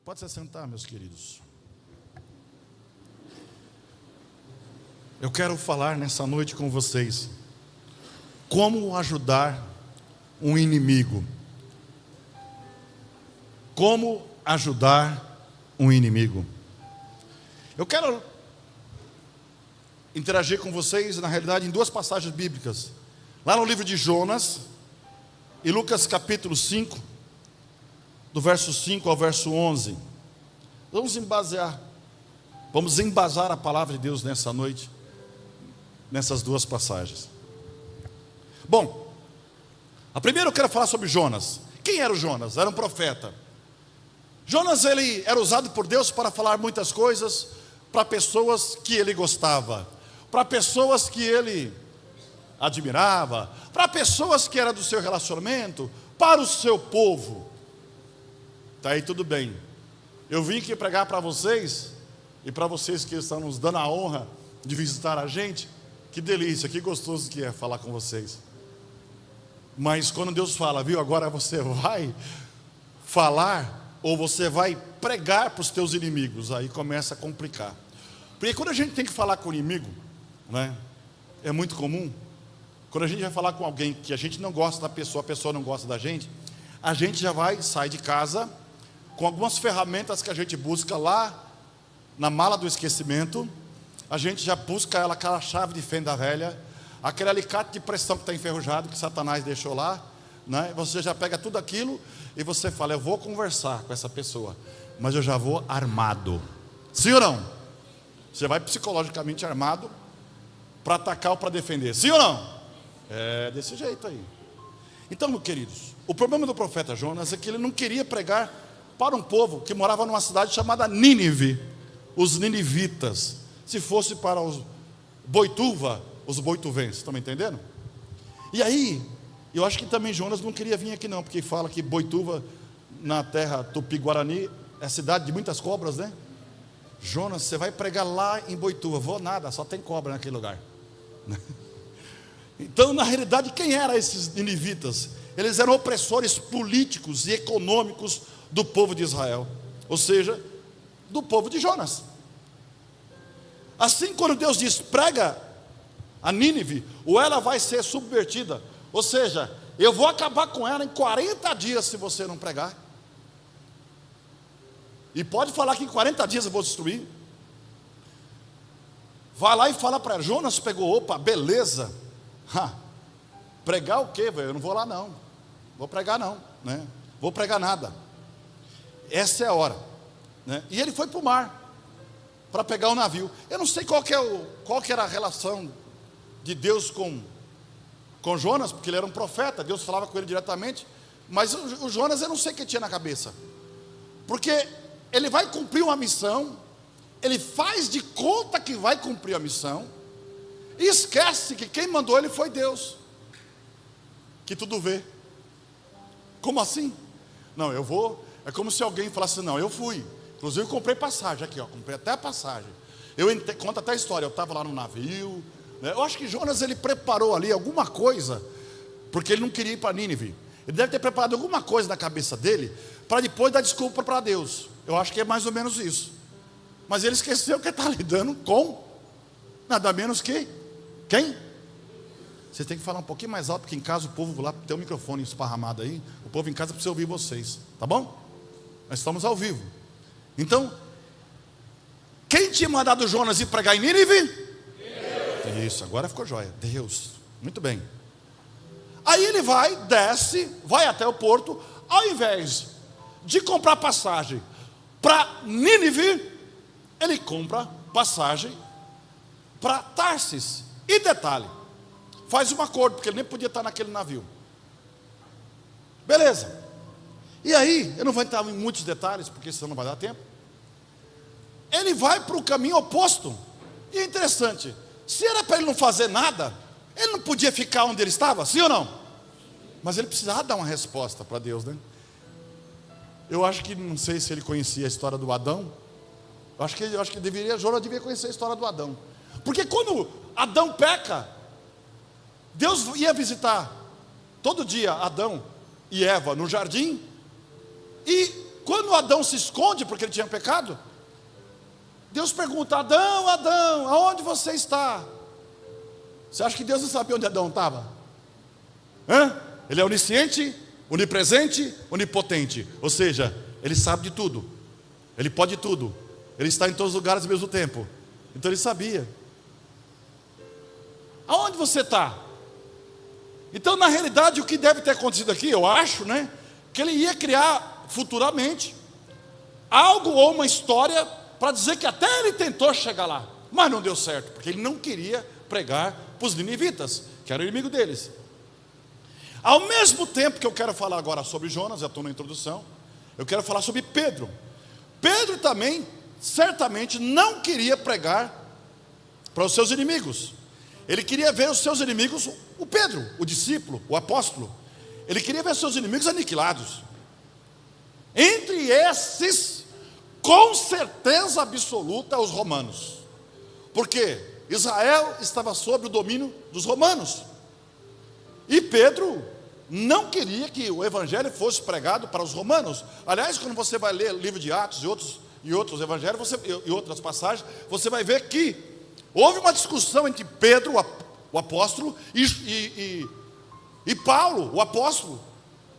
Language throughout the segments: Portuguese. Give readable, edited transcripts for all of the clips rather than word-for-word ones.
Pode se sentar, meus queridos. Eu quero falar nessa noite com vocês como ajudar um inimigo. Como ajudar um inimigo. Eu quero interagir com vocês, na realidade, em duas passagens bíblicas. Lá no livro de Jonas e Lucas capítulo 5, do verso 5 ao verso 11. Vamos embasar a palavra de Deus nessa noite, nessas duas passagens. Bom, a primeira eu quero falar sobre Jonas. Quem era o Jonas? Era um profeta. Jonas, ele era usado por Deus para falar muitas coisas para pessoas que ele gostava, para pessoas que ele admirava, para pessoas que eram do seu relacionamento, para o seu povo. Está aí tudo bem. Eu vim aqui pregar para vocês, e para vocês que estão nos dando a honra de visitar a gente, que delícia, que gostoso que é falar com vocês. Mas quando Deus fala, viu, agora você vai falar, ou você vai pregar para os teus inimigos, aí começa a complicar. Porque quando a gente tem que falar com o inimigo, né, é muito comum, quando a gente vai falar com alguém que a gente não gosta da pessoa, a pessoa não gosta da gente, a gente já vai sair de casa com algumas ferramentas que a gente busca lá na mala do esquecimento. A gente já busca aquela chave de fenda velha, aquele alicate de pressão que está enferrujado, que Satanás deixou lá, né? Você já pega tudo aquilo e você fala, eu vou conversar com essa pessoa, mas eu já vou armado. Sim ou não? Você vai psicologicamente armado para atacar ou para defender. Sim ou não? É desse jeito aí. Então, meus queridos, o problema do profeta Jonas é que ele não queria pregar para um povo que morava numa cidade chamada Nínive, os ninivitas. Se fosse para os Boituva, os boituvenses, estão me entendendo? E aí, eu acho que também Jonas não queria vir aqui não, porque fala que Boituva, na terra Tupi-Guarani, é cidade de muitas cobras, né? Jonas, você vai pregar lá em Boituva? Vou nada, só tem cobra naquele lugar. Então, na realidade, quem eram esses ninivitas? Eles eram opressores políticos e econômicos do povo de Israel, ou seja, do povo de Jonas. Assim, quando Deus diz, prega a Nínive, ou ela vai ser subvertida, ou seja, eu vou acabar com ela em 40 dias se você não pregar. E pode falar que em 40 dias eu vou destruir. Vai lá e fala para Jonas, pegou, opa, beleza. Pregar o quê, velho? Eu não vou lá não. Vou pregar não, né? Vou pregar nada. Essa é a hora, né? E ele foi para o mar para pegar o navio. Eu não sei qual que era a relação de Deus com Jonas, porque ele era um profeta, Deus falava com ele diretamente. Mas o Jonas, eu não sei o que tinha na cabeça, porque ele vai cumprir uma missão, ele faz de conta que vai cumprir a missão, e esquece que quem mandou ele foi Deus, que tudo vê. Como assim? Não, eu vou. É como se alguém falasse, não, eu fui. Inclusive eu comprei passagem aqui, ó, comprei até a passagem. Conta até a história, eu estava lá no navio, né? Eu acho que Jonas, ele preparou ali alguma coisa, porque ele não queria ir para Nínive. Ele deve ter preparado alguma coisa na cabeça dele, para depois dar desculpa para Deus. Eu acho que é mais ou menos isso. Mas ele esqueceu que está lidando com nada menos que quem? Vocês têm que falar um pouquinho mais alto, porque em casa o povo lá tem um microfone esparramado aí. O povo em casa precisa ouvir vocês, tá bom? Nós estamos ao vivo. Então, quem tinha mandado Jonas ir pregar em Nínive? Deus. Isso, agora ficou jóia. Deus, muito bem. Aí ele vai, desce, vai até o porto. Ao invés de comprar passagem para Nínive, ele compra passagem para Tarsis. E detalhe, faz um acordo, porque ele nem podia estar naquele navio. Beleza. E aí, eu não vou entrar em muitos detalhes, porque senão não vai dar tempo. Ele vai para o caminho oposto. E é interessante, se era para ele não fazer nada, ele não podia ficar onde ele estava, sim ou não? Mas ele precisava dar uma resposta para Deus, né? Eu acho que, não sei se ele conhecia a história do Adão. Eu acho que Jonas devia conhecer a história do Adão. Porque quando Adão peca, Deus ia visitar todo dia Adão e Eva no jardim. E quando Adão se esconde porque ele tinha pecado, Deus pergunta: Adão, Adão, aonde você está? Você acha que Deus não sabia onde Adão estava? Ele é onisciente, onipresente, onipotente. Ou seja, ele sabe de tudo, ele pode tudo, ele está em todos os lugares ao mesmo tempo. Então ele sabia. Aonde você está? Então, na realidade, o que deve ter acontecido aqui, eu acho, né, que ele ia criar futuramente algo ou uma história para dizer que até ele tentou chegar lá, mas não deu certo, porque ele não queria pregar para os ninivitas, que era o inimigo deles. Ao mesmo tempo que eu quero falar agora sobre Jonas, já estou na introdução, eu quero falar sobre Pedro. Pedro também, certamente, não queria pregar para os seus inimigos. Ele queria ver os seus inimigos, o Pedro, o discípulo, o apóstolo, ele queria ver seus inimigos aniquilados. Entre esses, com certeza absoluta, os romanos. Porque Israel estava sob o domínio dos romanos. E Pedro não queria que o evangelho fosse pregado para os romanos. Aliás, quando você vai ler o livro de Atos e outros evangelhos, e outras passagens, você vai ver que houve uma discussão entre Pedro, o apóstolo, e Paulo, o apóstolo.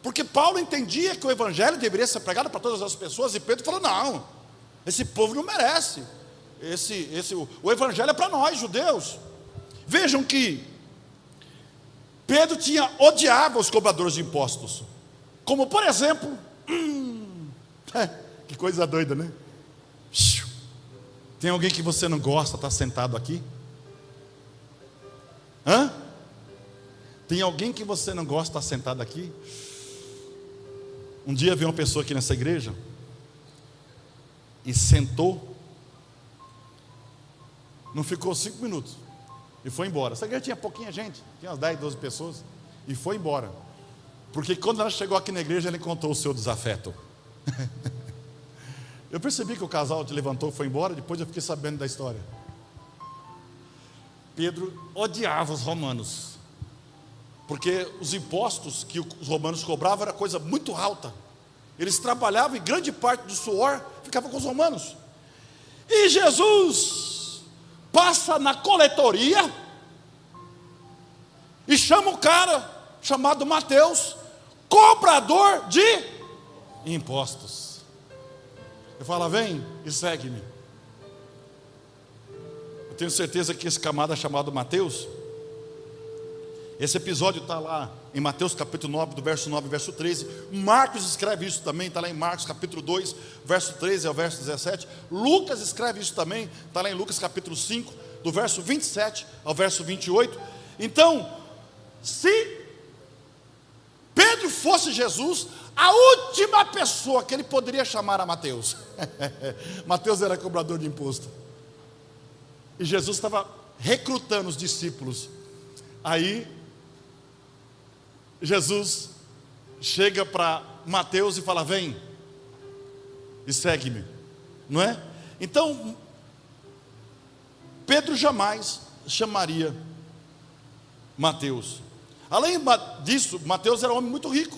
Porque Paulo entendia que o evangelho deveria ser pregado para todas as pessoas, e Pedro falou: não, esse povo não merece. O evangelho é para nós, judeus. Vejam que Pedro odiava os cobradores de impostos. Como, por exemplo, que coisa doida, né? Tem alguém que você não gosta, está sentado aqui? Tem alguém que você não gosta, está sentado aqui? Um dia veio uma pessoa aqui nessa igreja e sentou, não ficou 5 minutos e foi embora. Essa igreja tinha pouquinha gente, tinha umas 10, 12 pessoas, e foi embora. Porque quando ela chegou aqui na igreja, ele contou o seu desafeto. Eu percebi que o casal te levantou e foi embora. Depois eu fiquei sabendo da história. Pedro odiava os romanos, porque os impostos que os romanos cobravam era coisa muito alta. Eles trabalhavam e grande parte do suor ficava com os romanos. E Jesus passa na coletoria e chama o cara chamado Mateus, cobrador de impostos. Ele fala: vem e segue-me. Eu tenho certeza que esse camarada chamado Mateus, esse episódio está lá em Mateus capítulo 9, do verso 9 ao verso 13. Marcos escreve isso também, está lá em Marcos capítulo 2, verso 13 ao verso 17. Lucas escreve isso também, está lá em Lucas capítulo 5, do verso 27 ao verso 28. Então, se Pedro fosse Jesus, a última pessoa que ele poderia chamar era Mateus. Mateus era cobrador de imposto. E Jesus estava recrutando os discípulos. Aí Jesus chega para Mateus e fala: vem e segue-me, não é? Então Pedro jamais chamaria Mateus. Além disso, Mateus era um homem muito rico,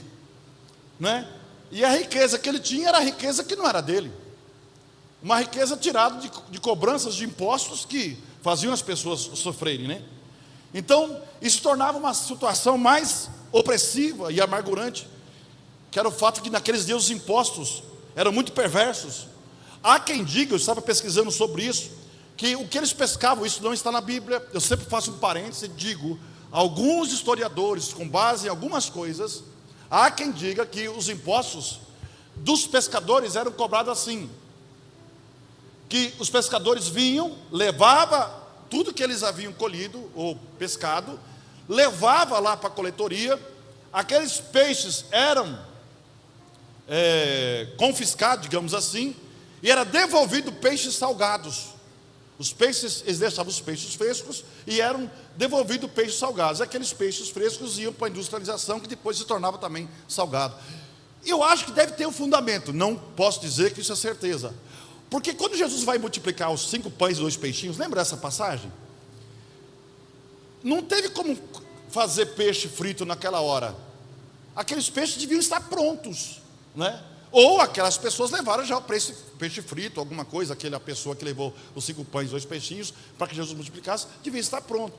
não é? E a riqueza que ele tinha era a riqueza que não era dele, uma riqueza tirada de cobranças de impostos que faziam as pessoas sofrerem, né? Então isso tornava uma situação mais opressiva e amargurante, que era o fato que naqueles dias os impostos eram muito perversos. Há quem diga, eu estava pesquisando sobre isso, que o que eles pescavam, isso não está na Bíblia. Eu sempre faço um parêntese e digo: alguns historiadores, com base em algumas coisas, há quem diga que os impostos dos pescadores eram cobrados assim, que os pescadores vinham, levava tudo que eles haviam colhido ou pescado, levava lá para a coletoria, aqueles peixes eram confiscados, digamos assim, e era devolvido peixes salgados. Os peixes, eles deixavam os peixes frescos e eram devolvidos peixes salgados. Aqueles peixes frescos iam para a industrialização, que depois se tornava também salgado. Eu acho que deve ter um fundamento, não posso dizer que isso é certeza, porque quando Jesus vai multiplicar os 5 pães e 2 peixinhos, lembra essa passagem? Não teve como fazer peixe frito naquela hora. Aqueles peixes deviam estar prontos, né? Ou aquelas pessoas levaram já o peixe frito, alguma coisa, aquela pessoa que levou os 5 pães e 2 peixinhos, para que Jesus multiplicasse, devia estar pronto.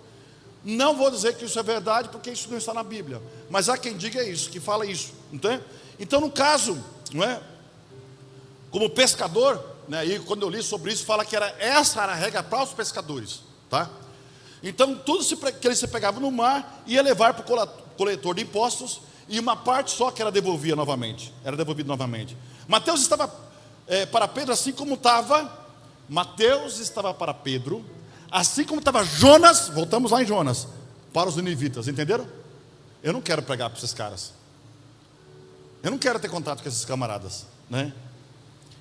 Não vou dizer que isso é verdade, porque isso não está na Bíblia, mas há quem diga isso, que fala isso, entende? Então, no caso, não é? Como pescador, né, e quando eu li sobre isso, fala que essa era a regra para os pescadores, tá? Então, tudo que ele se pegava no mar, ia levar para o coletor de impostos, e uma parte só que era devolvido novamente. Mateus estava para Pedro, assim como estava Mateus estava para Pedro, assim como estava Jonas, voltamos lá em Jonas, para os ninivitas, entenderam? Eu não quero pregar para esses caras, eu não quero ter contato com esses camaradas, né?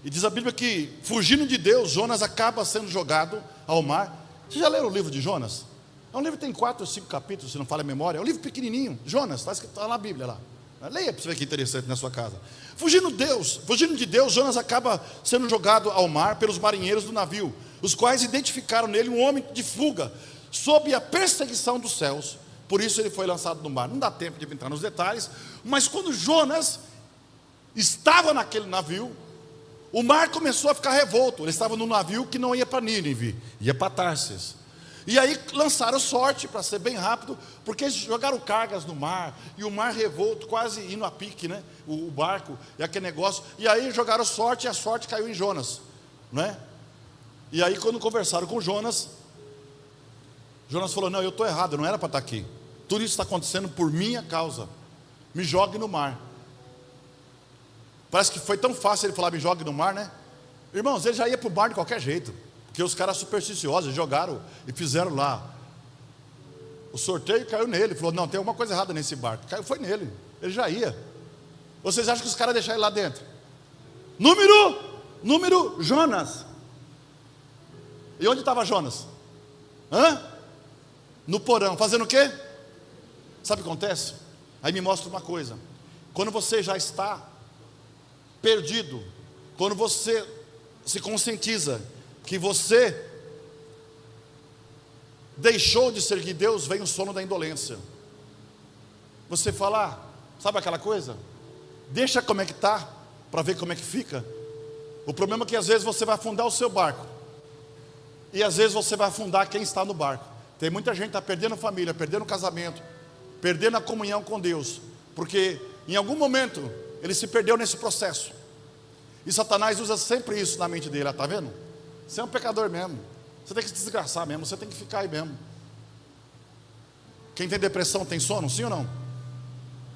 E diz a Bíblia que, fugindo de Deus, Jonas acaba sendo jogado ao mar. Vocês já leram o livro de Jonas? É um livro que tem 4 ou 5 capítulos, se não falha a memória. É um livro pequenininho, Jonas, está escrito na Bíblia lá. Leia para você ver que interessante na sua casa. Fugindo de Deus, Jonas acaba sendo jogado ao mar pelos marinheiros do navio, os quais identificaram nele um homem de fuga, sob a perseguição dos céus. Por isso ele foi lançado no mar. Não dá tempo de entrar nos detalhes, mas quando Jonas estava naquele navio, o mar começou a ficar revolto. Ele estava num navio que não ia para Nínive, ia para Tarsis. E aí lançaram sorte, para ser bem rápido, porque eles jogaram cargas no mar, e o mar revolto, quase indo a pique, né? O barco, e aquele negócio. E aí jogaram sorte, e a sorte caiu em Jonas, né? E aí quando conversaram com Jonas falou: não, eu estou errado, eu não era para estar aqui. Tudo isso está acontecendo por minha causa. Me jogue no mar. Parece que foi tão fácil ele falar: me jogue no mar, né? Irmãos, ele já ia para o mar de qualquer jeito, porque os caras supersticiosos jogaram e fizeram lá. O sorteio caiu nele. Falou: não, tem alguma coisa errada nesse barco. Caiu, foi nele, ele já ia. Vocês acham que os caras deixaram ele lá dentro? Número Jonas. E onde estava Jonas? No porão, fazendo o quê? Sabe o que acontece? Aí me mostra uma coisa: quando você já está perdido, quando você se conscientiza que você deixou de seguir Deus, vem o sono da indolência. Você fala: sabe aquela coisa? Deixa como é que está, para ver como é que fica. O problema é que às vezes você vai afundar o seu barco, e às vezes você vai afundar quem está no barco. Tem muita gente que está perdendo família, perdendo casamento, perdendo a comunhão com Deus, porque em algum momento ele se perdeu nesse processo. E Satanás usa sempre isso na mente dele. Está vendo? Você é um pecador mesmo, você tem que se desgraçar mesmo, você tem que ficar aí mesmo. Quem tem depressão tem sono? Sim ou não?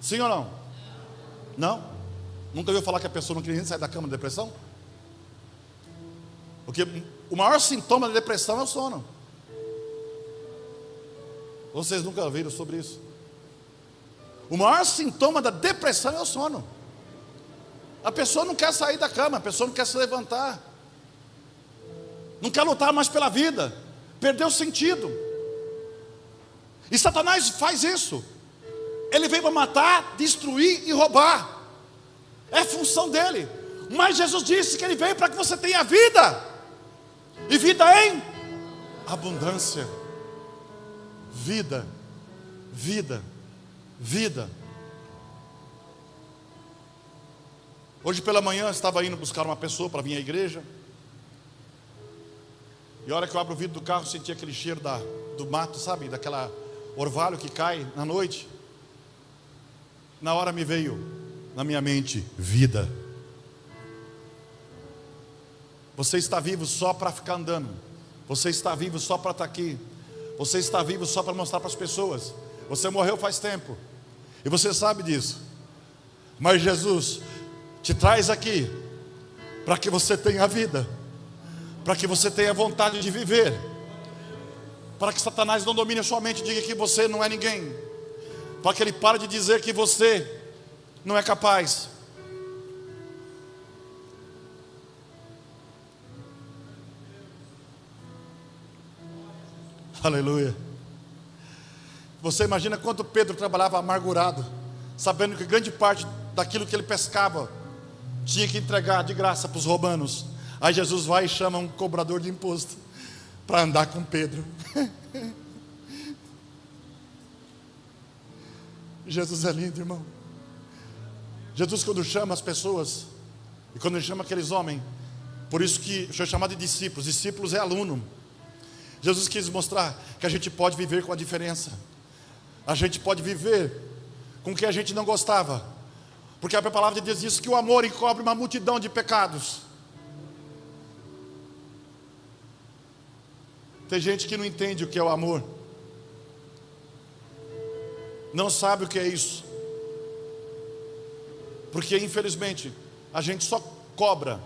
Sim ou não? Não? Nunca ouviu falar que a pessoa não queria nem sair da cama de depressão? Porque o maior sintoma da depressão é o sono. Vocês nunca ouviram sobre isso? O maior sintoma da depressão é o sono. A pessoa não quer sair da cama, a pessoa não quer se levantar, não quer lutar mais pela vida, perdeu o sentido. E Satanás faz isso. Ele veio para matar, destruir e roubar. É função dele. Mas Jesus disse que ele veio para que você tenha vida, e vida em abundância. Vida. Hoje pela manhã eu estava indo buscar uma pessoa para vir à igreja, e a hora que eu abro o vidro do carro, senti aquele cheiro do mato, sabe? Daquela orvalho que cai na noite. Na hora me veio na minha mente: vida. Você está vivo só para ficar andando. Você está vivo só para estar aqui. Você está vivo só para mostrar para as pessoas. Você morreu faz tempo, e você sabe disso. Mas Jesus te traz aqui para que você tenha vida, para que você tenha vontade de viver, para que Satanás não domine a sua mente e diga que você não é ninguém, para que ele pare de dizer que você não é capaz. Aleluia. Você imagina quanto Pedro trabalhava amargurado, sabendo que grande parte daquilo que ele pescava tinha que entregar de graça para os romanos. Aí Jesus vai e chama um cobrador de imposto para andar com Pedro. Jesus é lindo, irmão. Jesus, quando chama as pessoas, E quando ele chama aqueles homens, por isso que foi chamado de discípulos. Discípulos é aluno. Jesus quis mostrar que a gente pode viver com a diferença. A gente pode viver com o que a gente não gostava. Porque a palavra de Deus diz que o amor encobre uma multidão de pecados. Tem gente que não entende o que é o amor. Não sabe o que é isso. Porque infelizmente a gente só cobra.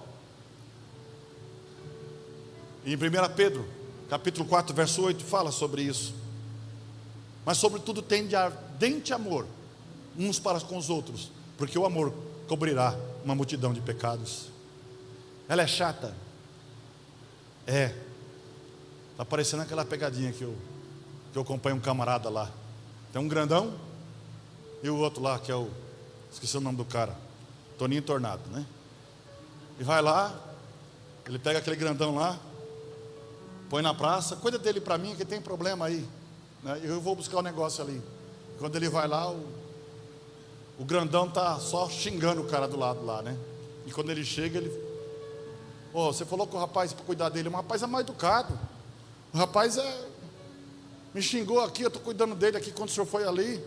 Em 1 Pedro, capítulo 4, verso 8, fala sobre isso. Mas sobretudo tem de ardente amor uns para com os outros, porque o amor cobrirá uma multidão de pecados. Ela é chata? É. Está parecendo aquela pegadinha que eu acompanho um camarada lá. Tem um grandão e o outro lá, que é o... esqueci o nome do cara. Toninho Tornado, né? E vai lá, ele pega aquele grandão lá, põe na praça, cuida dele para mim que tem problema aí, né? Eu vou buscar o negócio ali. Quando ele vai lá, o grandão está só xingando o cara do lado lá, né? E quando ele chega, ele... você falou com o rapaz para cuidar dele. O rapaz é mal educado. O rapaz me xingou aqui, eu estou cuidando dele aqui quando o senhor foi ali.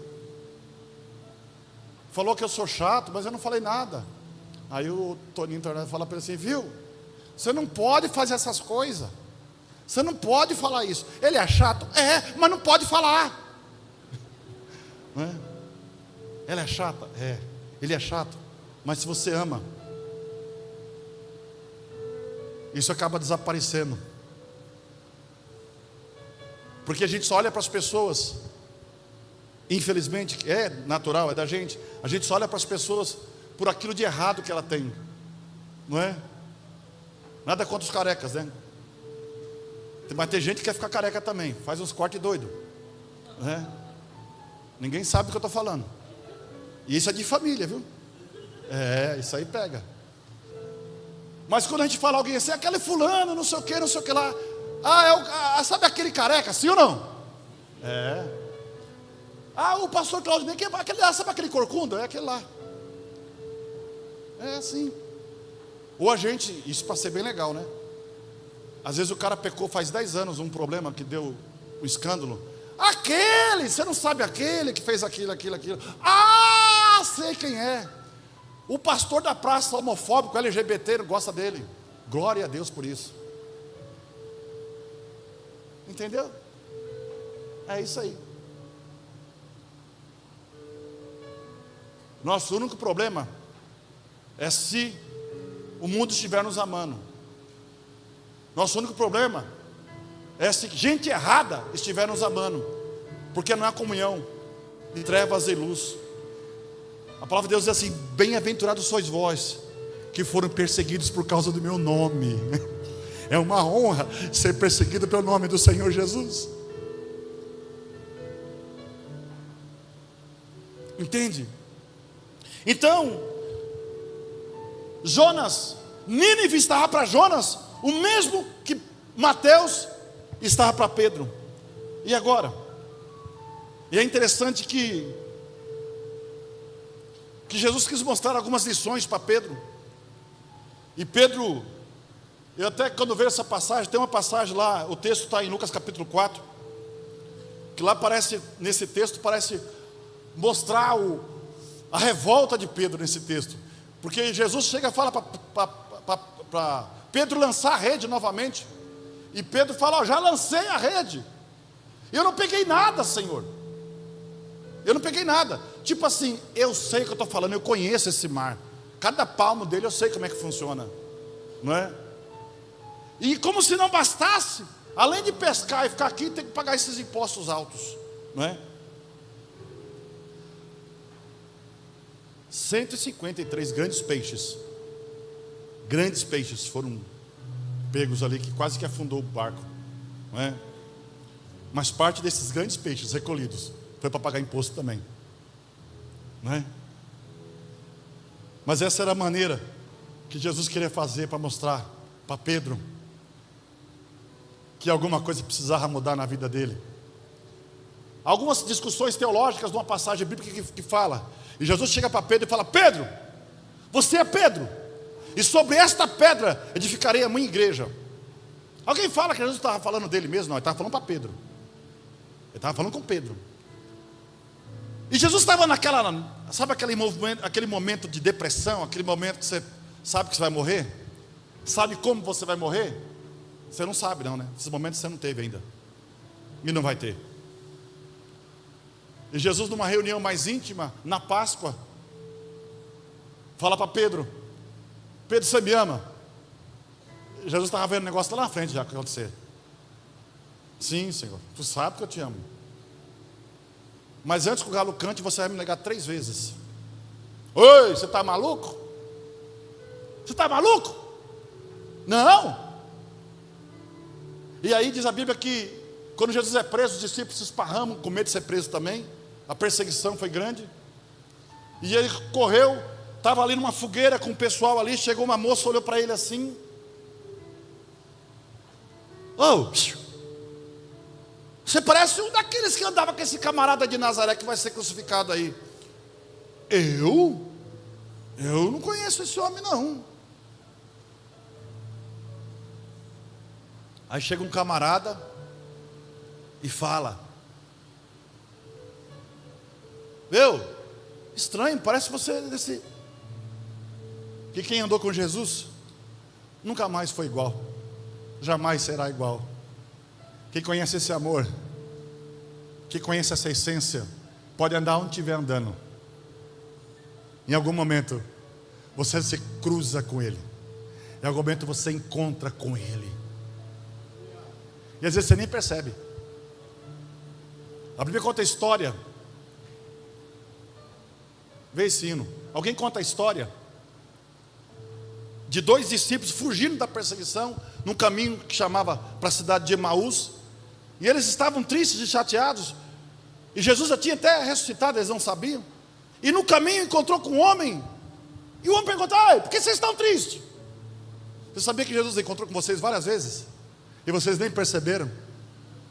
Falou que eu sou chato, mas eu não falei nada. Aí o Toninho Tornado fala para ele assim: viu, você não pode fazer essas coisas. Você não pode falar isso. Ele é chato? É, mas não pode falar. Não é? Ela é chata? É. Ele é chato. Mas se você ama, isso acaba desaparecendo. Porque a gente só olha para as pessoas, infelizmente, é natural, é da gente. A gente só olha para as pessoas por aquilo de errado que ela tem. Não é? Nada contra os carecas, né? Mas tem gente que quer ficar careca também. Faz uns cortes doidos, não é? Ninguém sabe o que eu estou falando. E isso é de família, viu? É, isso aí pega. Mas quando a gente fala alguém assim, aquele fulano, não sei o que lá. Sabe aquele careca, sim ou não? É. O pastor Cláudio, sabe aquele corcunda? É aquele lá. É assim. Ou a gente, isso para ser bem legal, né? Às vezes o cara pecou faz 10 anos, um problema que deu um escândalo. Você não sabe aquele que fez aquilo. Sei quem é. O pastor da praça homofóbico, LGBT, não gosta dele. Glória a Deus por isso. Entendeu? É isso aí. Nosso único problema é se o mundo estiver nos amando. Nosso único problema é se gente errada estiver nos amando, porque não há comunhão de trevas e luz. A palavra de Deus diz assim: bem-aventurados sois vós que foram perseguidos por causa do meu nome. É uma honra ser perseguido pelo nome do Senhor Jesus. Entende? Então, Nínive estava para Jonas o mesmo que Mateus estava para Pedro. E agora? E é interessante que Jesus quis mostrar algumas lições para Pedro. E Pedro, eu até quando vejo essa passagem, tem uma passagem lá, o texto está em Lucas capítulo 4, que lá parece, nesse texto, parece mostrar a revolta de Pedro nesse texto. Porque Jesus chega e fala para Pedro lançar a rede novamente. E Pedro fala: já lancei a rede. Eu não peguei nada, Senhor. Eu não peguei nada. Tipo assim, eu sei o que eu estou falando, eu conheço esse mar. Cada palmo dele eu sei como é que funciona. Não é? E como se não bastasse, além de pescar e ficar aqui, tem que pagar esses impostos altos. Não é? 153 grandes peixes foram pegos ali, que quase que afundou o barco, não é? Mas parte desses grandes peixes recolhidos foi para pagar imposto também, não é? Mas essa era a maneira que Jesus queria fazer para mostrar para Pedro que alguma coisa precisava mudar na vida dele. Algumas discussões teológicas de uma passagem bíblica que fala, e Jesus chega para Pedro e fala: Pedro, você é Pedro, e sobre esta pedra edificarei a minha igreja. Alguém fala que Jesus estava falando dele mesmo? Não, ele estava falando para Pedro. Ele estava falando com Pedro. E Jesus estava naquela, sabe aquele momento de depressão, aquele momento que você sabe que você vai morrer? Sabe como você vai morrer? Você não sabe não, né? Esses momentos você não teve ainda. E não vai ter. E Jesus, numa reunião mais íntima, na Páscoa, fala para Pedro: Pedro, você me ama? Jesus estava vendo o negócio lá na frente já acontecer. Sim, Senhor, tu sabe que eu te amo. Mas antes que o galo cante, você vai me negar 3 vezes. Oi, você está maluco? Você está maluco? Não. E aí diz a Bíblia que quando Jesus é preso, os discípulos se esparramam com medo de ser preso também. A perseguição foi grande. E ele correu, estava ali numa fogueira com o pessoal ali. Chegou uma moça, olhou para ele assim: oh, você parece um daqueles que andava com esse camarada de Nazaré que vai ser crucificado aí. Eu não conheço esse homem não. Aí chega um camarada e fala: meu, estranho, parece você desse. Que quem andou com Jesus nunca mais foi igual, jamais será igual. Quem conhece esse amor, quem conhece essa essência, pode andar onde estiver andando. Em algum momento você se cruza com Ele, em algum momento você encontra com Ele, e às vezes você nem percebe. A Bíblia conta a história. Vê esse hino. Alguém conta a história de 2 discípulos fugindo da perseguição, num caminho que chamava para a cidade de Emaús. E eles estavam tristes e chateados. E Jesus já tinha até ressuscitado, eles não sabiam. E no caminho encontrou com um homem. E o homem perguntou: por que vocês estão tristes? Você sabia que Jesus encontrou com vocês várias vezes? E vocês nem perceberam?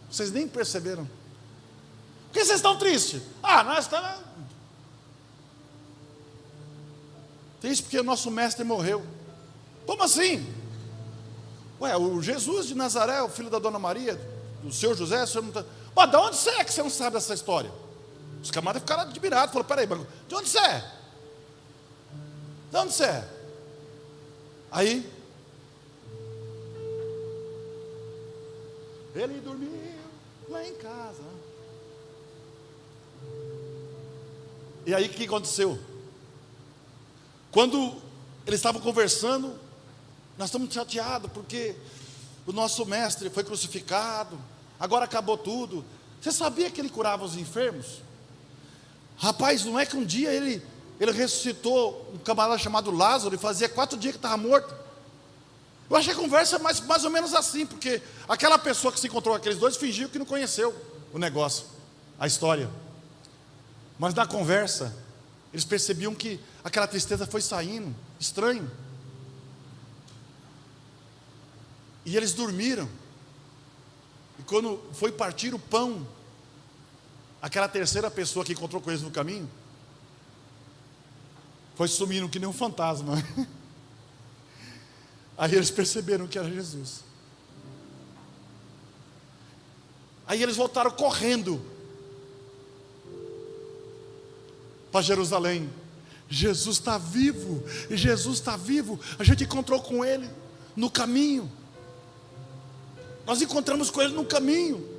Vocês nem perceberam. Por que vocês estão tristes? Nós estamos tristes porque o nosso mestre morreu. Como assim? O Jesus de Nazaré, o filho da Dona Maria, do seu José, o senhor não está... de onde você é que você não sabe dessa história? Os camaradas ficaram admirados, falaram: peraí, de onde você é? De onde você é? Aí ele dormiu lá em casa. E aí o que aconteceu? Quando eles estavam conversando: nós estamos chateados porque o nosso mestre foi crucificado, agora acabou tudo. Você sabia que ele curava os enfermos? Rapaz, não é que um dia ele ressuscitou um camarada chamado Lázaro, e fazia 4 dias que estava morto. Eu acho que a conversa é mais ou menos assim, porque aquela pessoa que se encontrou com aqueles 2 fingiu que não conheceu o negócio, a história. Mas na conversa eles percebiam que aquela tristeza foi saindo. Estranho. E eles dormiram. E quando foi partir o pão, aquela terceira pessoa que encontrou com eles no caminho foi sumindo que nem um fantasma. Aí eles perceberam que era Jesus. Aí eles voltaram correndo para Jerusalém. Jesus está vivo, Jesus está vivo. A gente encontrou com Ele no caminho. Nós encontramos com Ele no caminho.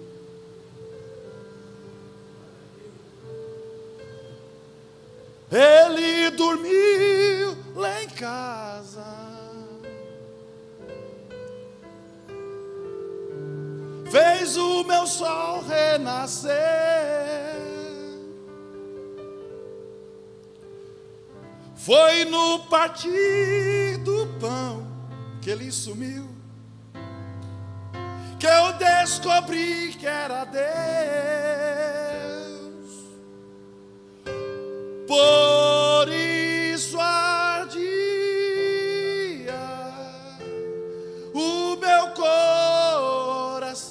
Ele dormiu lá em casa, fez o meu sol renascer. Foi no partir do pão que Ele sumiu, que eu descobri que era Deus. Por isso ardia o meu coração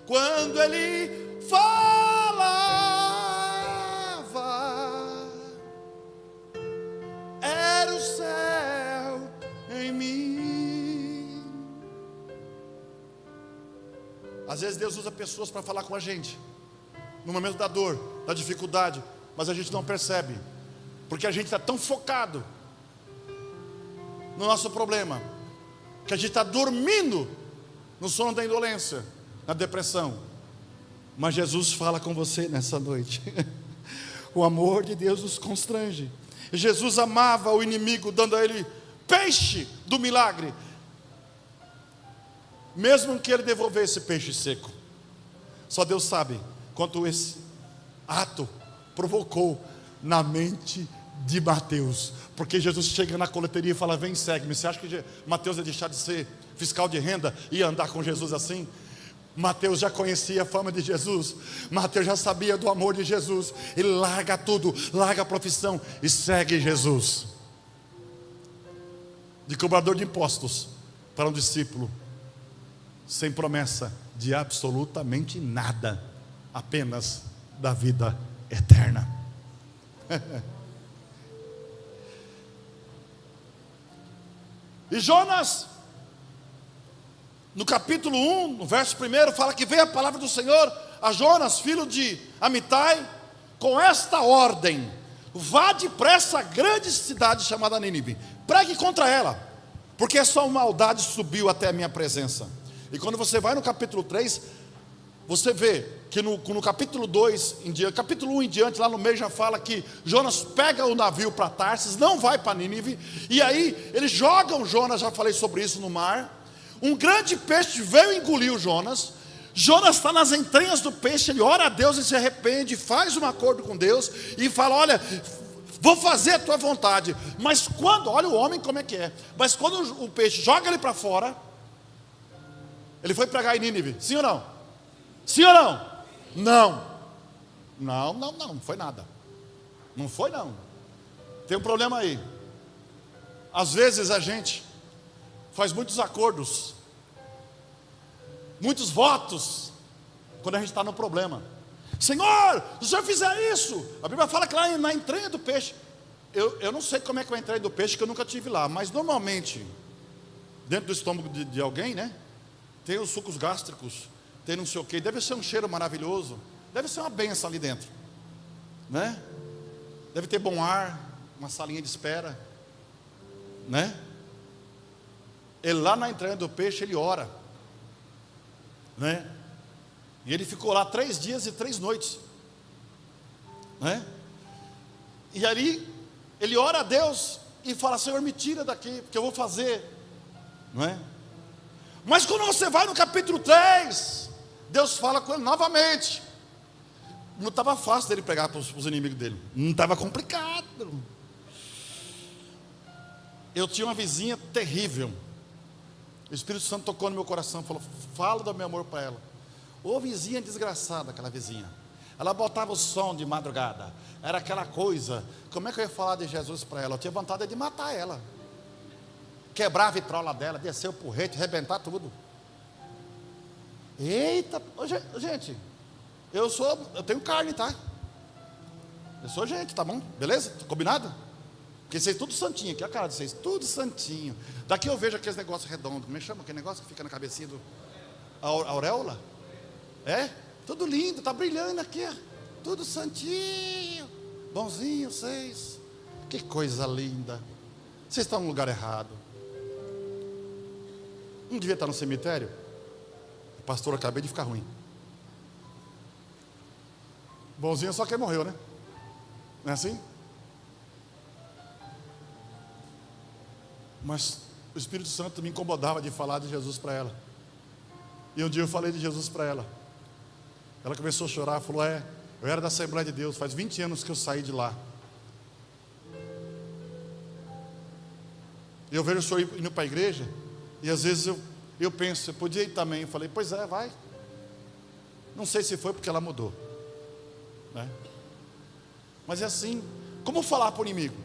quando Ele falava. Às vezes Deus usa pessoas para falar com a gente, no momento da dor, da dificuldade, mas a gente não percebe, porque a gente está tão focado no nosso problema, que a gente está dormindo no sono da indolência, na depressão. Mas Jesus fala com você nessa noite. O amor de Deus nos constrange. Jesus amava o inimigo, dando a ele peixe do milagre, mesmo que ele devolvesse peixe seco. Só Deus sabe quanto esse ato provocou na mente de Mateus, porque Jesus chega na coleteria e fala: vem, segue-me. Você acha que Mateus ia deixar de ser fiscal de renda e ia andar com Jesus assim? Mateus já conhecia a fama de Jesus, Mateus já sabia do amor de Jesus. Ele larga tudo, larga a profissão e segue Jesus. De cobrador de impostos para um discípulo sem promessa de absolutamente nada, apenas da vida eterna. E Jonas, no capítulo 1, no verso 1, fala que veio a palavra do Senhor a Jonas, filho de Amitai, com esta ordem: vá depressa à grande cidade chamada Nínive, pregue contra ela, porque a sua maldade subiu até a minha presença. E quando você vai no capítulo 3, você vê que no capítulo 2 em diante, capítulo 1 em diante, lá no meio já fala que Jonas pega o navio para Tarsis, não vai para Nínive, e aí eles jogam Jonas, já falei sobre isso, no mar. Um grande peixe veio engolir o Jonas. Jonas está nas entranhas do peixe, ele ora a Deus e se arrepende, faz um acordo com Deus e fala: olha, vou fazer a tua vontade. Mas quando, olha o homem como é que é, mas quando o peixe joga ele para fora, ele foi pregar em Nínive, sim ou não? Sim ou não? Não foi nada. Não foi não. Tem um problema aí. Às vezes a gente faz muitos acordos, muitos votos, quando a gente está no problema. Senhor, se o Senhor fizer isso, a Bíblia fala que lá na entranha do peixe, eu não sei como é que é a entranha do peixe, que eu nunca tive lá, mas normalmente, dentro do estômago de alguém, né, tem os sucos gástricos, tem não sei o que, deve ser um cheiro maravilhoso, deve ser uma benção ali dentro, né? Deve ter bom ar, uma salinha de espera, né? Ele lá na entranha do peixe, ele ora, né? E ele ficou lá 3 dias e 3 noites, né? E ali ele ora a Deus e fala: Senhor, me tira daqui, porque eu vou fazer, não é? Mas quando você vai no capítulo 3, Deus fala com ele novamente. Não estava fácil dele pregar para os inimigos dele, não estava complicado. Eu tinha uma vizinha terrível. O Espírito Santo tocou no meu coração, falou: fala do meu amor para ela. Ô vizinha desgraçada, aquela vizinha. Ela botava o som de madrugada, era aquela coisa. Como é que eu ia falar de Jesus para ela? Eu tinha vontade de matar ela, quebrar a vitrola dela, descer o porrete, arrebentar tudo. Eita, gente, eu tenho carne, tá? Eu sou gente, tá bom? Beleza? Combinado? Porque vocês tudo santinho aqui, a cara de vocês, tudo santinho. Daqui eu vejo aqueles negócios redondos, como é que chama aquele negócio que fica na cabecinha a auréola? É? Tudo lindo, tá brilhando aqui, ó. Tudo santinho, bonzinho vocês. Que coisa linda. Vocês estão no lugar errado. Não devia estar no cemitério? Pastor, acabei de ficar ruim. Bonzinho só quem morreu, né? Não é assim? Mas o Espírito Santo me incomodava de falar de Jesus para ela. E um dia eu falei de Jesus para ela. Ela começou a chorar, falou: eu era da Assembleia de Deus, faz 20 anos que eu saí de lá. Eu vejo o senhor indo para a igreja, e às vezes eu penso, eu podia ir também. Eu falei: pois é, vai. Não sei se foi porque ela mudou, né? Mas é assim, como falar para o inimigo?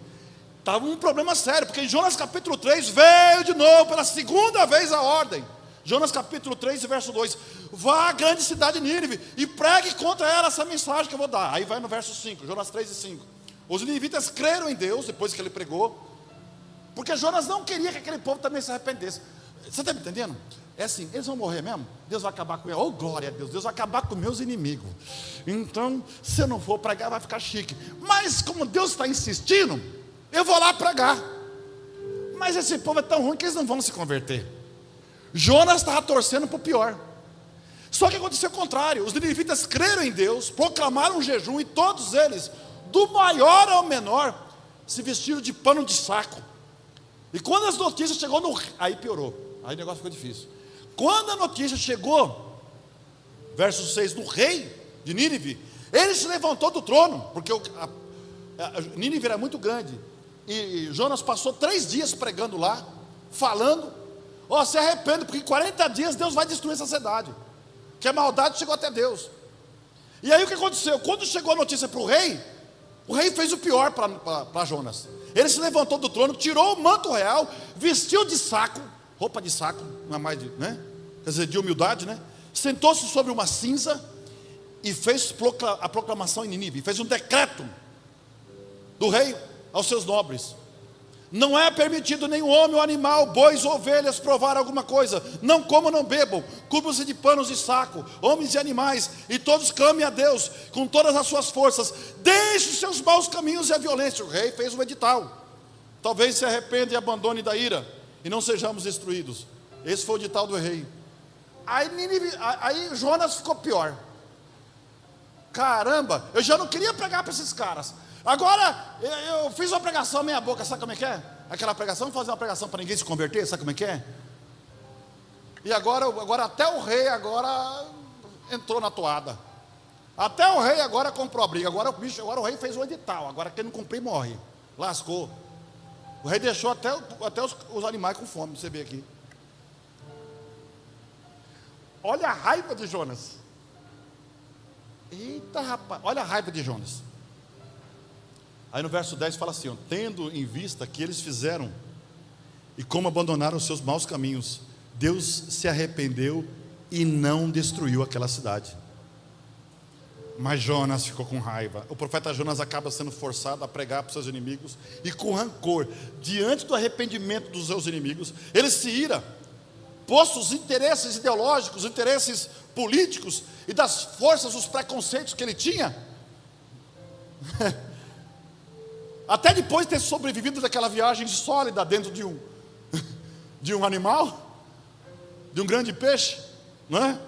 Estava um problema sério, porque em Jonas capítulo 3 veio de novo, pela segunda vez, a ordem. Jonas capítulo 3, verso 2: vá à grande cidade de Nínive e pregue contra ela essa mensagem que eu vou dar. Aí vai no verso 5, Jonas 3 e 5. Os ninivitas creram em Deus depois que ele pregou, porque Jonas não queria que aquele povo também se arrependesse. Você está me entendendo? É assim, eles vão morrer mesmo? Deus vai acabar com eles. Oh, glória a Deus, Deus vai acabar com meus inimigos. Então, se eu não for pregar, vai ficar chique. Mas como Deus está insistindo, eu vou lá pregar. Mas esse povo é tão ruim que eles não vão se converter. Jonas estava torcendo para o pior. Só que aconteceu o contrário. Os ninivitas creram em Deus, proclamaram um jejum, e todos eles, do maior ao menor, se vestiram de pano de saco. E quando as notícias chegou no... Aí piorou, aí o negócio ficou difícil. Quando a notícia chegou, verso 6, no rei de Nínive, ele se levantou do trono, porque Nínive era muito grande, e Jonas passou 3 dias pregando lá, falando, se arrepende, porque em 40 dias Deus vai destruir essa cidade, que a maldade chegou até Deus. E aí o que aconteceu? Quando chegou a notícia para o rei fez o pior para Jonas. Ele se levantou do trono, tirou o manto real, vestiu de saco, roupa de saco, não é mais de, né? Quer dizer, de humildade, né? Sentou-se sobre uma cinza e fez a proclamação em Nínive, fez um decreto do rei aos seus nobres: não é permitido nenhum homem ou animal, bois ou ovelhas, provar alguma coisa, não comam, não bebam, cubram-se de panos de saco, homens e animais, e todos clamem a Deus com todas as suas forças, deixe os seus maus caminhos e a violência. O rei fez um edital: talvez se arrependa e abandone da ira, e não sejamos destruídos. Esse foi o edital do rei. Aí Jonas ficou pior. Caramba, eu já não queria pregar para esses caras. Agora, eu fiz uma pregação meia boca, sabe como é que é? Aquela pregação, fazer uma pregação para ninguém se converter, sabe como é que é? E agora até o rei agora entrou na toada. Até o rei agora comprou a briga. Agora o rei fez o edital. Agora quem não cumprir morre. Lascou. O rei deixou até os animais com fome, você vê aqui. Olha a raiva de Jonas. Eita, rapaz, olha a raiva de Jonas. Aí no verso 10 fala assim: tendo em vista que eles fizeram e como abandonaram os seus maus caminhos, Deus se arrependeu e não destruiu aquela cidade. Mas Jonas ficou com raiva. O profeta Jonas acaba sendo forçado a pregar para os seus inimigos, e com rancor, diante do arrependimento dos seus inimigos, ele se ira, posto os interesses ideológicos, os interesses políticos e das forças, os preconceitos que ele tinha. Até depois de ter sobrevivido daquela viagem sólida dentro de um animal, de um grande peixe, não é?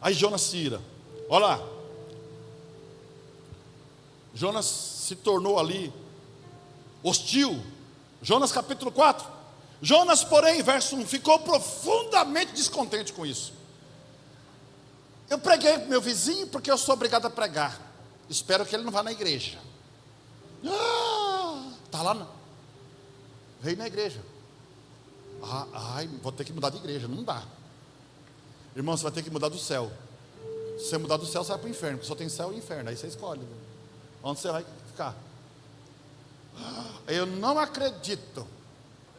Aí Jonas se ira. Olha lá, Jonas se tornou ali hostil. Jonas capítulo 4. Jonas, porém, verso 1, ficou profundamente descontente com isso. Eu preguei para meu vizinho porque eu sou obrigado a pregar. Espero que ele não vá na igreja. Está lá, veio na igreja. Vou ter que mudar de igreja. Não dá. Irmão, você vai ter que mudar do céu. Se você mudar do céu, você vai para o inferno, porque só tem céu e inferno. Aí você escolhe onde você vai ficar. Eu não acredito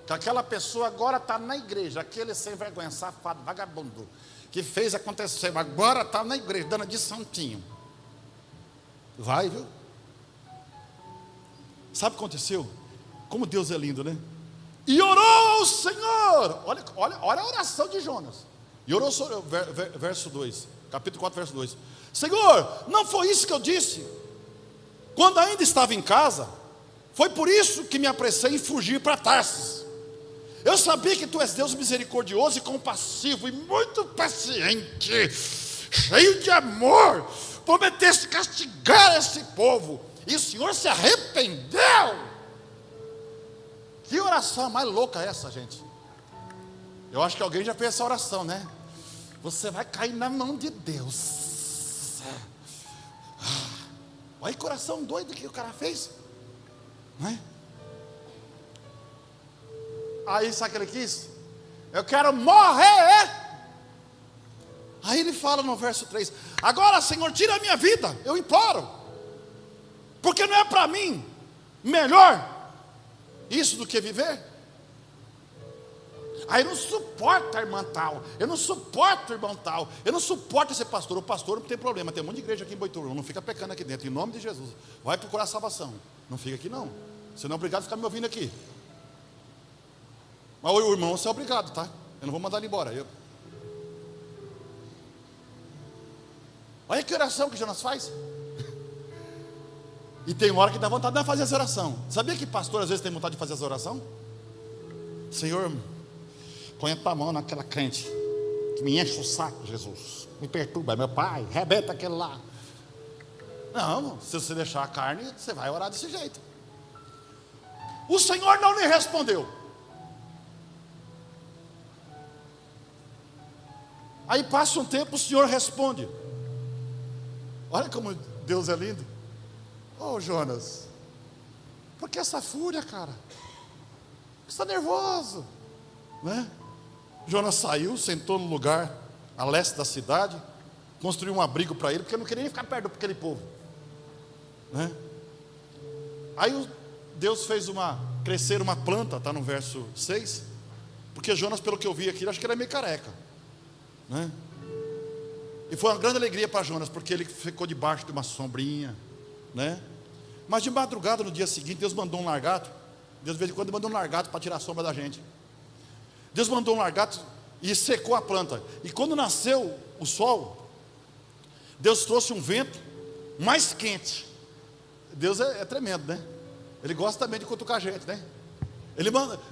que aquela pessoa agora está na igreja, aquele sem vergonha, safado, vagabundo, que fez acontecer, agora está na igreja, dando de santinho. Vai, viu? Sabe o que aconteceu? Como Deus é lindo, né? E orou ao Senhor. Olha a oração de Jonas. E orou, verso 2, capítulo 4, verso 2. Senhor, não foi isso que eu disse quando ainda estava em casa? Foi por isso que me apressei em fugir para Tarsis. Eu sabia que tu és Deus misericordioso e compassivo e muito paciente, cheio de amor. Prometeste castigar esse povo, e o Senhor se arrependeu. Que oração mais louca é essa, gente? Eu acho que alguém já fez essa oração, né? Você vai cair na mão de Deus. Olha que coração doido que o cara fez, não é? Aí sabe o que ele quis? Eu quero morrer. Aí ele fala no verso 3: agora, Senhor, tira a minha vida, eu imploro, porque não é para mim melhor isso do que viver. Aí eu não suporto a irmã tal, eu não suporto o irmão tal, eu não suporto esse pastor. O pastor não tem problema, tem um monte de igreja aqui em Boituva, não fica pecando aqui dentro, em nome de Jesus. Vai procurar salvação, não fica aqui não, você não é obrigado a ficar me ouvindo aqui. Mas o irmão, você é obrigado, tá? Eu não vou mandar ele embora. Olha que oração que Jonas faz. E tem hora que dá vontade de fazer essa oração. Sabia que pastor às vezes tem vontade de fazer essa oração? Senhor, põe a tua mão naquela crente que me enche o saco, Jesus. Me perturba, meu pai, rebenta aquele lá. Não, se você deixar a carne, você vai orar desse jeito. O Senhor não lhe respondeu. Aí passa um tempo, o Senhor responde. Olha como Deus é lindo. Ô Jonas, por que essa fúria, cara? Você está nervoso, né? Jonas saiu, sentou no lugar a leste da cidade, construiu um abrigo para ele, porque não queria nem ficar perto daquele povo, né? Aí Deus fez crescer uma planta, está no verso 6, porque Jonas, pelo que eu vi aqui, acho que ele é meio careca, né? E foi uma grande alegria para Jonas, porque ele ficou debaixo de uma sombrinha, né? Mas de madrugada, no dia seguinte, Deus mandou um largato. Deus de vez em quando mandou um largato para tirar a sombra da gente. Deus mandou um largato e secou a planta. E quando nasceu o sol, Deus trouxe um vento mais quente. Deus é tremendo, né? Ele gosta também de cutucar a gente, né?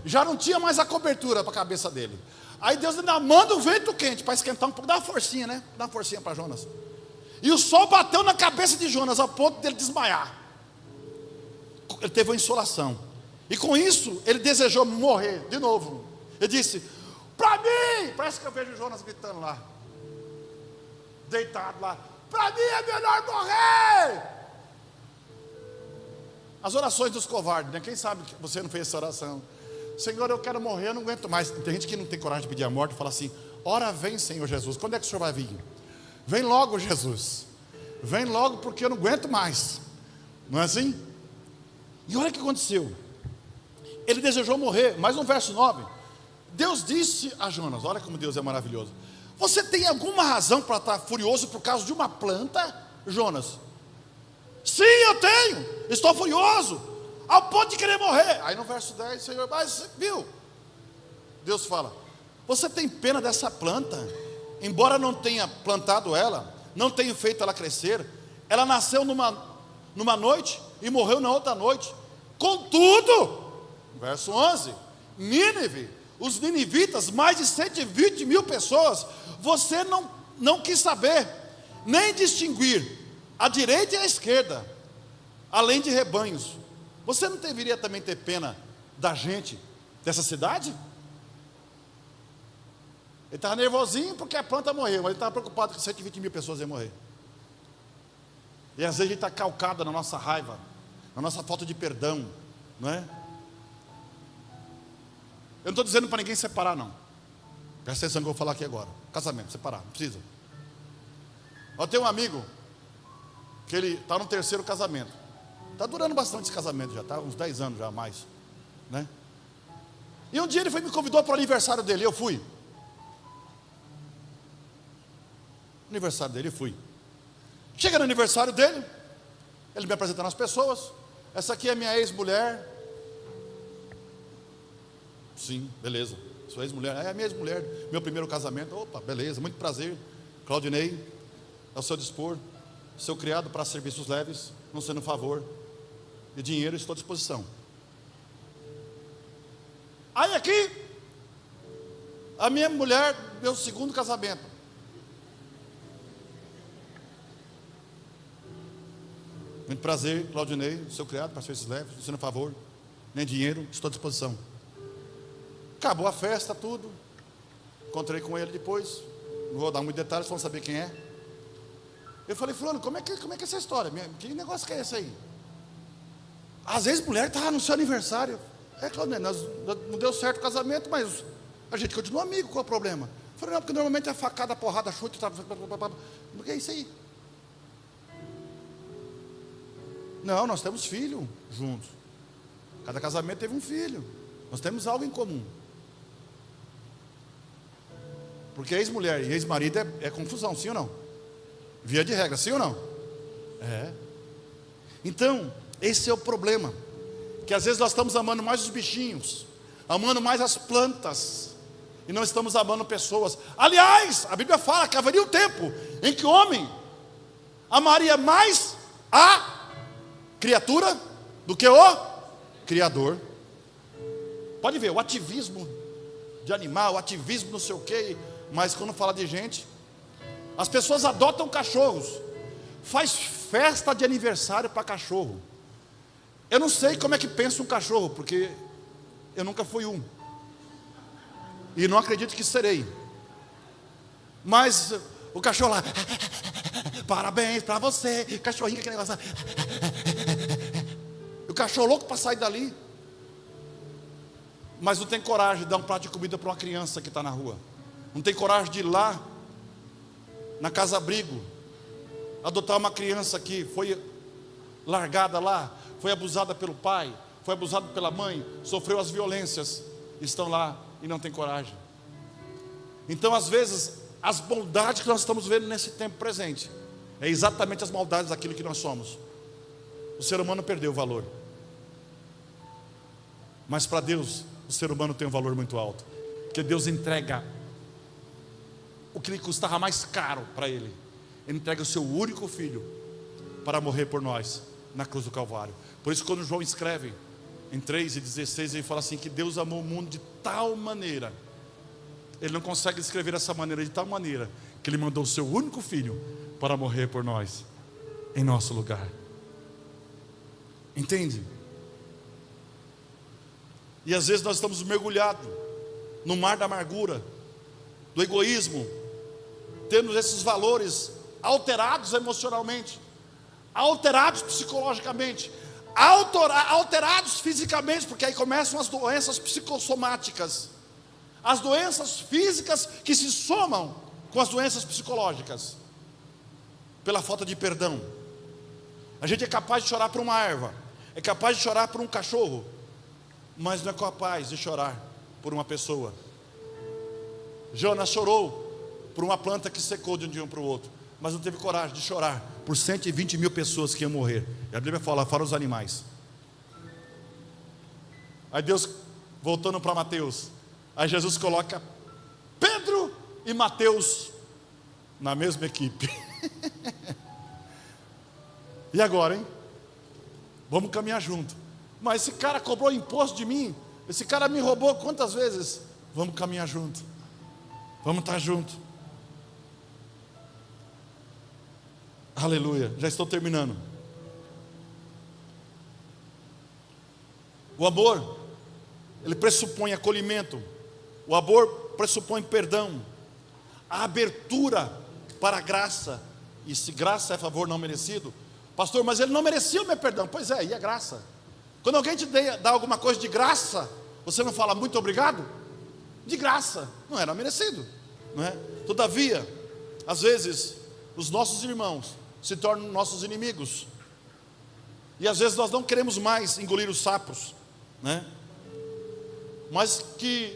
Já não tinha mais a cobertura para a cabeça dele. Aí Deus ainda manda um vento quente para esquentar um pouco, dá uma forcinha, né? Dá uma forcinha para Jonas. E o sol bateu na cabeça de Jonas ao ponto dele desmaiar. Ele teve uma insolação. E com isso, ele desejou morrer de novo. Ele disse: para mim, parece que eu vejo Jonas gritando lá, deitado lá, para mim é melhor morrer. As orações dos covardes, né? Quem sabe que você não fez essa oração? Senhor, eu quero morrer, eu não aguento mais. Tem gente que não tem coragem de pedir a morte e fala assim: ora vem, Senhor Jesus, quando é que o Senhor vai vir? Vem logo, Jesus, vem logo, porque eu não aguento mais. Não é assim? E olha o que aconteceu. Ele desejou morrer, mas no verso 9, Deus disse a Jonas: olha como Deus é maravilhoso. Você tem alguma razão para estar furioso por causa de uma planta, Jonas? Sim, eu tenho, estou furioso, ao ponto de querer morrer. Aí no verso 10, Senhor, mas viu? Deus fala: você tem pena dessa planta? Embora não tenha plantado ela, não tenha feito ela crescer, ela nasceu numa noite e morreu na outra noite. Contudo, verso 11, Nínive, os ninivitas, mais de 120 mil pessoas, você não quis saber, nem distinguir a direita e a esquerda, além de rebanhos. Você não deveria também ter pena da gente, dessa cidade? Ele estava nervosinho porque a planta morreu, mas ele estava preocupado que 120 mil pessoas iam morrer. E às vezes a gente está calcado na nossa raiva, na nossa falta de perdão, não é? Eu não estou dizendo para ninguém separar, não. Presta atenção que eu vou falar aqui agora. Casamento, separar, não precisa. Eu tenho um amigo que ele está no 3º casamento. Está durando bastante esse casamento já, tá? Uns 10 anos já mais, né? E um dia ele me convidou para o aniversário dele, eu fui. Aniversário dele, eu fui. Chega no aniversário dele, ele me apresentando as pessoas. Essa aqui é minha ex-mulher. Sim, beleza. Sua ex-mulher, é a minha ex-mulher, meu primeiro casamento. Opa, beleza, muito prazer. Claudinei, ao seu dispor, seu criado para serviços leves, não sendo favor de dinheiro, estou à disposição. Aí aqui, a minha mulher, meu 2º casamento. Muito prazer, Claudinei, seu criado para serviços leves, não sendo favor, nem dinheiro, estou à disposição. Acabou a festa, tudo. Encontrei com ele depois. Não vou dar muitos detalhes, vão saber quem é. Eu falei: fulano, como é que é essa história? Que negócio que é esse aí? Às vezes mulher estava no seu aniversário. Claudinei, não deu certo o casamento, mas a gente continua amigo, qual é o problema? Eu falei: não, porque normalmente é facada, porrada, chute, o que é isso aí? Não, nós temos filho juntos. Cada casamento teve um filho. Nós temos algo em comum. Porque ex-mulher e ex-marido é confusão, sim ou não? Via de regra, sim ou não? É. Então, esse é o problema. Que às vezes nós estamos amando mais os bichinhos amando mais as plantas, e não estamos amando pessoas. Aliás, a Bíblia fala que haveria um tempo em que o homem amaria mais a criatura do que o Criador. Pode ver, o ativismo de animal, o ativismo não sei o quê, mas quando fala de gente, as pessoas adotam cachorros, faz festa de aniversário para cachorro. Eu não sei como é que pensa um cachorro, porque eu nunca fui um, e não acredito que serei. Mas o cachorro lá, parabéns para você, cachorrinho, aquele negócio. O cachorro louco para sair dali, mas não tem coragem de dar um prato de comida para uma criança que está na rua. Não tem coragem de ir lá na casa-abrigo adotar uma criança que foi largada lá, foi abusada pelo pai, foi abusada pela mãe, sofreu as violências, estão lá e não tem coragem. Então, às vezes, as maldades que nós estamos vendo nesse tempo presente é exatamente as maldades daquilo que nós somos. O ser humano perdeu o valor, mas para Deus o ser humano tem um valor muito alto, porque Deus entrega o que lhe custava mais caro para Ele. Ele entrega o seu único filho para morrer por nós na cruz do Calvário. Por isso, quando João escreve em 3:16, ele fala assim, que Deus amou o mundo de tal maneira, ele não consegue descrever essa maneira, de tal maneira que Ele mandou o seu único filho para morrer por nós, em nosso lugar. Entende? E às vezes nós estamos mergulhados no mar da amargura, do egoísmo, tendo esses valores alterados emocionalmente, alterados psicologicamente, alterados fisicamente, porque aí começam as doenças psicossomáticas, as doenças físicas que se somam com as doenças psicológicas, pela falta de perdão. A gente é capaz de chorar por uma erva, é capaz de chorar por um cachorro, mas não é capaz de chorar por uma pessoa. Jonas chorou por uma planta que secou de um dia para o outro, mas não teve coragem de chorar por 120 mil pessoas que iam morrer. E a Bíblia fala, fora os animais. Aí Deus, voltando para Mateus, aí Jesus coloca Pedro e Mateus na mesma equipe. E agora, hein? Vamos caminhar junto. Mas esse cara cobrou imposto de mim, esse cara me roubou quantas vezes? Vamos caminhar junto, vamos estar junto. Aleluia, já estou terminando. O amor, ele pressupõe acolhimento. O amor pressupõe perdão, a abertura para a graça. E se graça é favor não merecido, pastor, mas ele não merecia o meu perdão. Pois é, e a graça? Quando alguém te dá alguma coisa de graça, você não fala muito obrigado? De graça, não era merecido, não é? Todavia, às vezes, os nossos irmãos se tornam nossos inimigos, e às vezes nós não queremos mais engolir os sapos, né? Mas que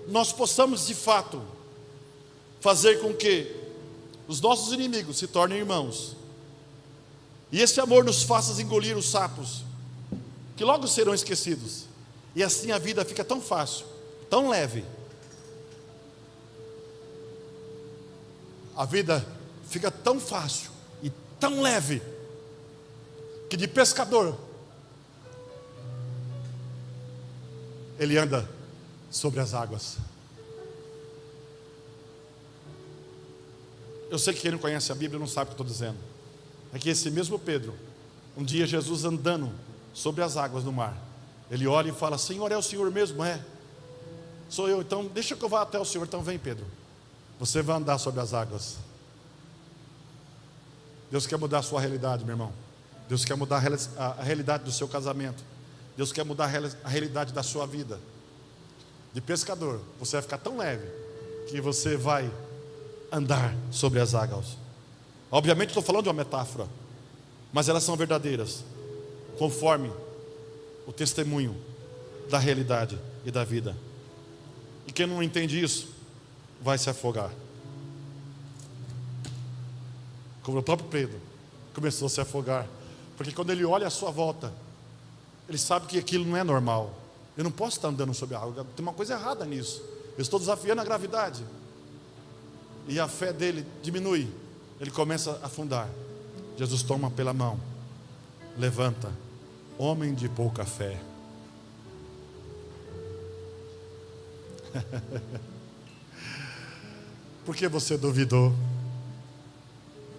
nós possamos de fato fazer com que os nossos inimigos se tornem irmãos, e esse amor nos faça engolir os sapos, que logo serão esquecidos, e assim a vida fica tão fácil, tão leve. A vida fica tão fácil e tão leve, que de pescador ele anda sobre as águas. Eu sei que quem não conhece a Bíblia não sabe o que eu estou dizendo. É que esse mesmo Pedro, um dia Jesus andando sobre as águas do mar, ele olha e fala, Senhor, é o Senhor mesmo? É, sou eu, então deixa que eu vá até o Senhor. Então vem, Pedro, você vai andar sobre as águas. Deus quer mudar a sua realidade, meu irmão. Deus quer mudar a realidade do seu casamento. Deus quer mudar a realidade da sua vida. De pescador, você vai ficar tão leve que você vai andar sobre as águas. Obviamente estou falando de uma metáfora, mas elas são verdadeiras, conforme o testemunho da realidade e da vida. E quem não entende isso vai se afogar, como o próprio Pedro começou a se afogar, porque quando ele olha à sua volta, ele sabe que aquilo não é normal, Eu não posso estar andando sobre a água. Tem uma coisa errada nisso. Eu estou desafiando a gravidade. E a fé dele diminui. Ele começa a afundar. Jesus toma pela mão. Levanta. Homem de pouca fé. Por que você duvidou?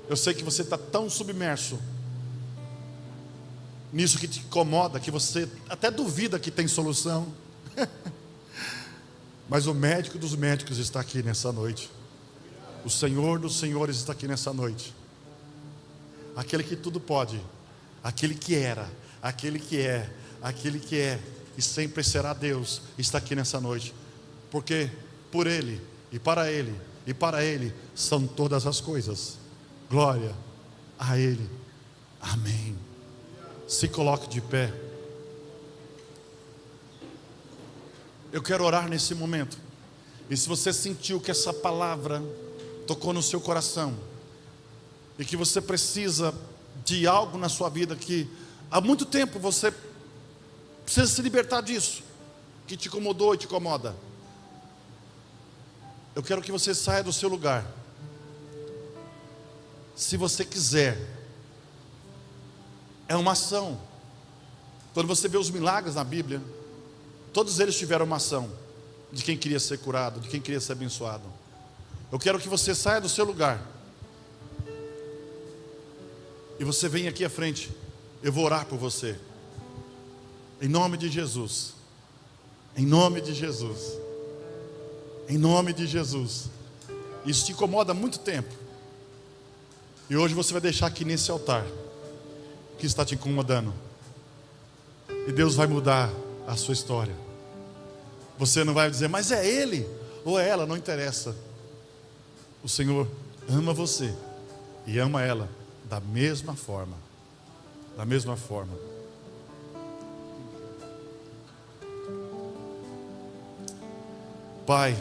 Eu sei que você está tão submerso nisso que te incomoda, que você até duvida que tem solução. Mas o médico dos médicos está aqui nessa noite. O Senhor dos senhores está aqui nessa noite. Aquele que tudo pode, aquele que era, aquele que é, aquele que é e sempre será Deus, está aqui nessa noite. Porque por Ele e para Ele são todas as coisas. Glória a Ele. Amém. Se coloque de pé. Eu quero orar nesse momento. E se você sentiu que essa palavra tocou no seu coração, e que você precisa de algo na sua vida, que há muito tempo você precisa se libertar disso, que te incomodou e te incomoda, eu quero que você saia do seu lugar. Se você quiser, é uma ação. Quando você vê os milagres na Bíblia, todos eles tiveram uma ação de quem queria ser curado, de quem queria ser abençoado. Eu quero que você saia do seu lugar e você venha aqui à frente. Eu vou orar por você, em nome de Jesus, em nome de Jesus, em nome de Jesus. Isso te incomoda há muito tempo, e hoje você vai deixar aqui nesse altar que está te incomodando, e Deus vai mudar a sua história. Você não vai dizer, mas é ele ou é ela, não interessa. O Senhor ama você e ama ela da mesma forma. Da mesma forma. Pai,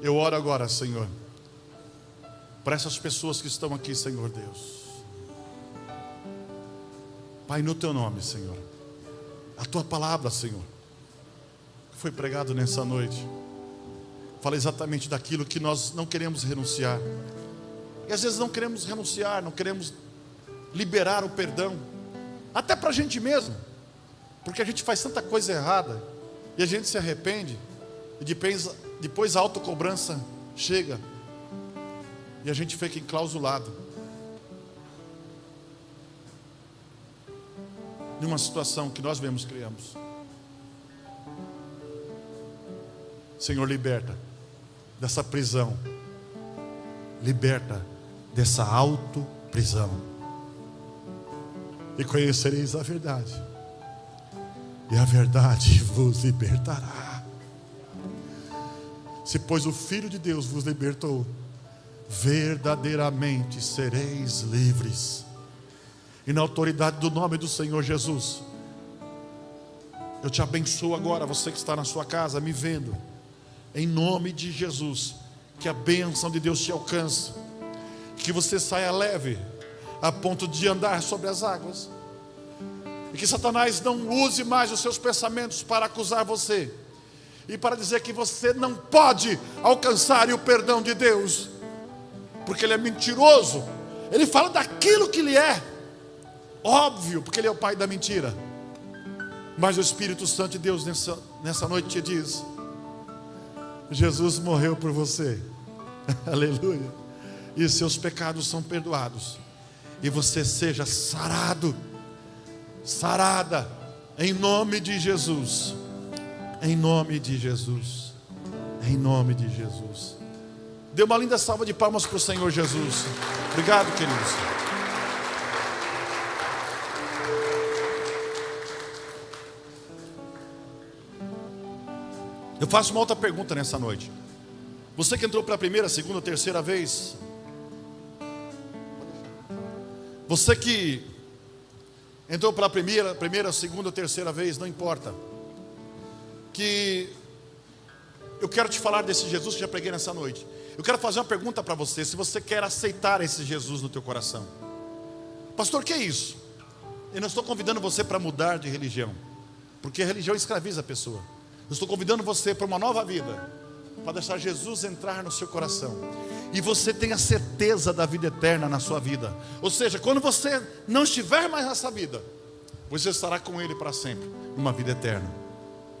eu oro agora, Senhor, para essas pessoas que estão aqui, Senhor Deus. Pai, no teu nome, Senhor, a tua palavra, Senhor, que foi pregado nessa noite, fala exatamente daquilo que nós não queremos renunciar. E às vezes não queremos renunciar, não queremos liberar o perdão, até para a gente mesmo, porque a gente faz tanta coisa errada, e a gente se arrepende, e depois a autocobrança chega, e a gente fica enclausulado numa situação que nós mesmos criamos. Senhor, liberta dessa prisão, liberta dessa autoprisão, e conhecereis a verdade, e a verdade vos libertará. Se pois o Filho de Deus vos libertou, verdadeiramente sereis livres. E na autoridade do nome do Senhor Jesus, eu te abençoo agora, você que está na sua casa me vendo, em nome de Jesus, que a bênção de Deus te alcance, que você saia leve, a ponto de andar sobre as águas, e que Satanás não use mais os seus pensamentos para acusar você, e para dizer que você não pode alcançar o perdão de Deus, porque ele é mentiroso, ele fala daquilo que ele é, óbvio, porque ele é o pai da mentira. Mas o Espírito Santo de Deus nessa noite te diz: Jesus morreu por você, aleluia, e os seus pecados são perdoados, e você seja sarado, sarada, em nome de Jesus, em nome de Jesus, em nome de Jesus. Dê uma linda salva de palmas para o Senhor Jesus. Obrigado, queridos. Eu faço uma outra pergunta nessa noite. Você que entrou pela primeira, segunda, terceira vez, você que entrou pela primeira, segunda, terceira vez, não importa, que eu quero te falar desse Jesus que já preguei nessa noite. Eu quero fazer uma pergunta para você, se você quer aceitar esse Jesus no teu coração. Pastor, o que é isso? Eu não estou convidando você para mudar de religião, porque a religião escraviza a pessoa. Eu estou convidando você para uma nova vida, para deixar Jesus entrar no seu coração, e você tenha certeza da vida eterna na sua vida. Ou seja, quando você não estiver mais nessa vida, você estará com Ele para sempre, numa vida eterna,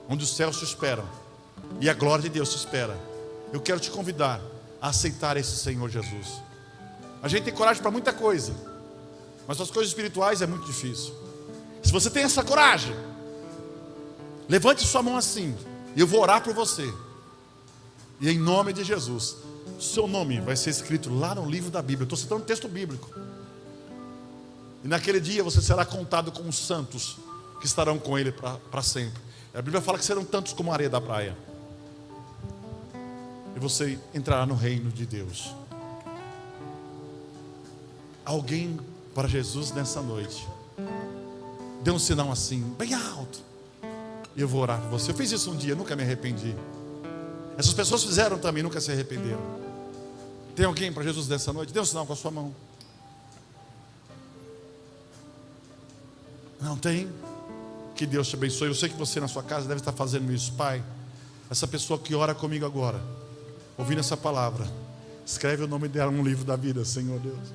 onde os céus te esperam e a glória de Deus te espera. Eu quero te convidar a aceitar esse Senhor Jesus. A gente tem coragem para muita coisa, mas as coisas espirituais é muito difícil. Se você tem essa coragem, levante sua mão assim, e eu vou orar por você. E em nome de Jesus, seu nome vai ser escrito lá no livro da Bíblia. Eu estou citando um texto bíblico. E naquele dia você será contado com os santos que estarão com Ele para sempre. A Bíblia fala que serão tantos como a areia da praia. E você entrará no reino de Deus. Alguém para Jesus nessa noite, dê um sinal assim, bem alto, e eu vou orar por você. Eu fiz isso um dia, nunca me arrependi. Essas pessoas fizeram também, nunca se arrependeram. Tem alguém para Jesus nessa noite? Dê um sinal com a sua mão. Não tem? Que Deus te abençoe. Eu sei que você na sua casa deve estar fazendo isso. Pai, essa pessoa que ora comigo agora, ouvindo essa palavra, escreve o nome dela no livro da vida, Senhor Deus.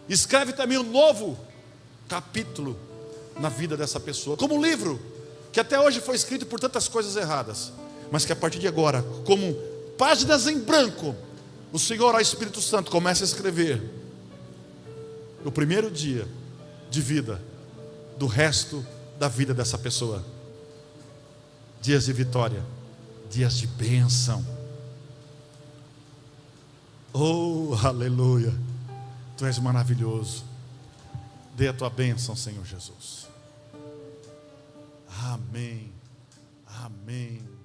Escreve também um novo capítulo na vida dessa pessoa, como um livro que até hoje foi escrito por tantas coisas erradas, mas que a partir de agora, como páginas em branco, o Senhor, o Espírito Santo, começa a escrever o primeiro dia de vida do resto da vida dessa pessoa. Dias de vitória, dias de bênção. Oh, aleluia. Tu és maravilhoso. Dê a tua bênção, Senhor Jesus. Amém. Amém.